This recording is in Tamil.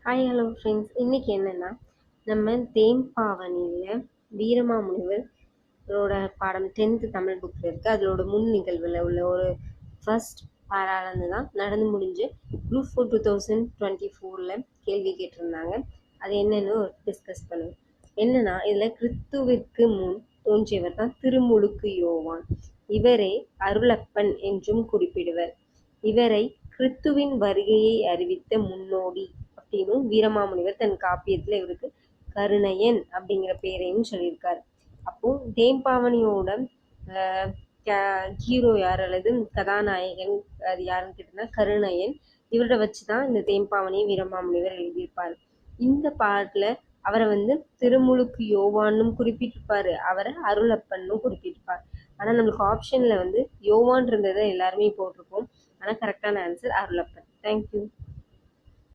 Hi hello friends. இன்னைக்கு என்னன்னா நம்ம தேம்பாவணியில் வீரமாமுனிவரோட பாடம் 10th தமிழ் புக்கில் இருக்குது. அதோட முன் நிகழ்வில் உள்ள ஒரு ஃபர்ஸ்ட் பாராளந்து தான் நடந்து முடிஞ்சு குரூப் 4 2024 கேள்வி கேட்டிருந்தாங்க. அது என்னன்னு டிஸ்கஸ் பண்ணுவோம். என்னன்னா இதில் கிறித்துவிற்கு முன் தோன்றியவர் தான் திருமுழுக்கு யோவான். இவரே அருளப்பன் என்றும் குறிப்பிடுவர். இவரை கிறித்துவின் வருகையை அறிவித்த முன்னோடி அப்படின்னும் வீரமாமுனிவர் தன் காப்பியத்துல இவருக்கு கருணையன் அப்படிங்கிற பேரையும் சொல்லியிருக்காரு. அப்போ தேம்பாவணியோட ஹீரோ யார் அல்லது கதாநாயகன் அது யாருன்னு கேட்டீங்கன்னா கருணையன். இவரை வச்சுதான் இந்த தேம்பாவணியை வீரமாமுனிவர் எழுதியிருப்பாரு. இந்த பாட்டுல அவரை திருமுழுக்கு யோவான்னும் குறிப்பிட்டிருப்பாரு, அவரை அருளப்பன்னும் குறிப்பிட்டிருப்பாரு. ஆனா நம்மளுக்கு ஆப்ஷன்ல யோவான் இருந்ததை எல்லாருமே போட்டிருப்போம். ஆனா கரெக்டான ஆன்சர் அருளப்பன். தேங்க்யூ.